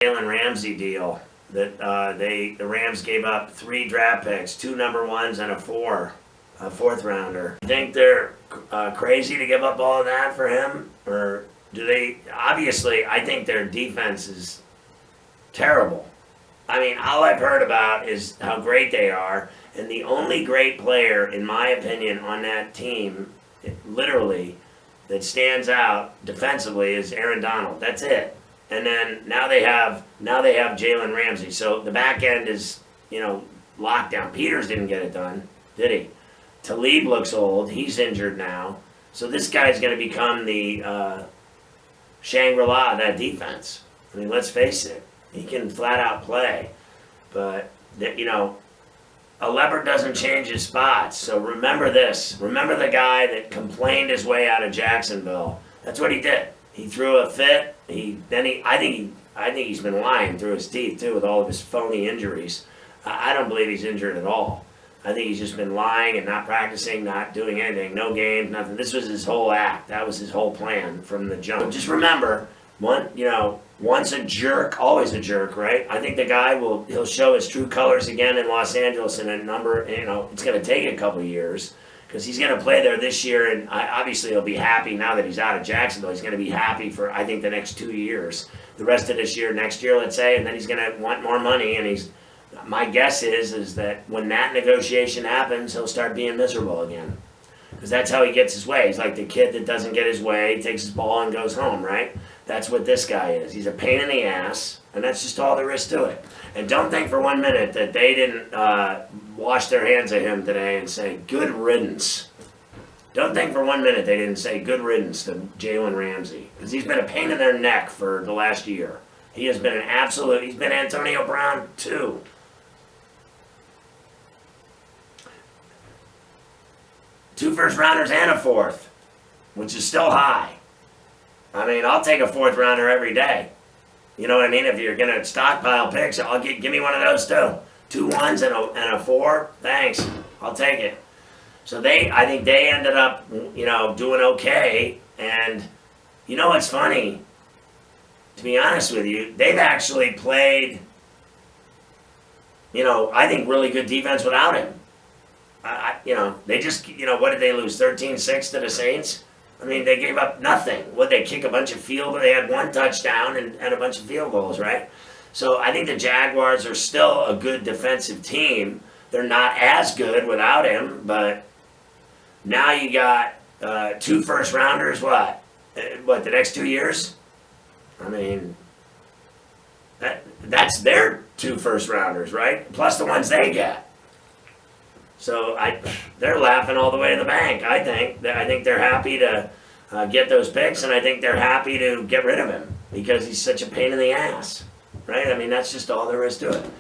Jalen Ramsey deal that the Rams gave up 3 draft picks, 2 number ones and a fourth rounder. You think they're crazy to give up all of that for him, or do they? Obviously, I think their defense is terrible. I mean, all I've heard about is how great they are, and the only great player, in my opinion, on that team, literally, that stands out defensively is Aaron Donald. That's it. And then now they have Jalen Ramsey. So the back end is, locked down. Peters didn't get it done, did he? Talib looks old. He's injured now. So this guy's going to become the Shangri-La of that defense. I mean, let's face it. He can flat out play. But, a leopard doesn't change his spots. So remember this. Remember the guy that complained his way out of Jacksonville. That's what he did. He threw a fit. I think he's been lying through his teeth too with all of his phony injuries. I don't believe he's injured at all. I think he's just been lying and not practicing, not doing anything, no games, nothing. This was his whole act. That was his whole plan from the jump. Just remember, once a jerk, always a jerk, right? I think the guy he'll show his true colors again in Los Angeles in a number. It's going to take a couple of years. Because he's going to play there this year, and obviously he'll be happy now that he's out of Jacksonville. He's going to be happy for, I think, the next 2 years. The rest of this year, next year, let's say, and then he's going to want more money. And my guess is that when that negotiation happens, he'll start being miserable again. Because that's how he gets his way. He's like the kid that doesn't get his way, he takes his ball and goes home, right? That's what this guy is. He's a pain in the ass, and that's just all there is to it. And don't think for 1 minute that they didn't wash their hands of him today and say, good riddance. Don't think for 1 minute they didn't say good riddance to Jalen Ramsey. Because he's been a pain in their neck for the last year. He has been he's been Antonio Brown too. Two first rounders and a fourth, which is still high. I mean, I'll take a fourth rounder every day. You know what I mean? If you're going to stockpile picks, give me one of those too. 2 1s and a 4. Thanks. I'll take it. So I think they ended up, doing okay. And you know what's funny? To be honest with you, they've actually played, I think really good defense without him. They just, what did they lose? 13-6 to the Saints? I mean, they gave up nothing. Would they kick a bunch of They had 1 touchdown and a bunch of field goals, right? So I think the Jaguars are still a good defensive team. They're not as good without him, but now you got 2 first rounders, the next 2 years? I mean, that's their 2 first rounders, right? Plus the ones they get. So they're laughing all the way to the bank, I think. I think they're happy to get those picks, and I think they're happy to get rid of him because he's such a pain in the ass, right? I mean, that's just all there is to it.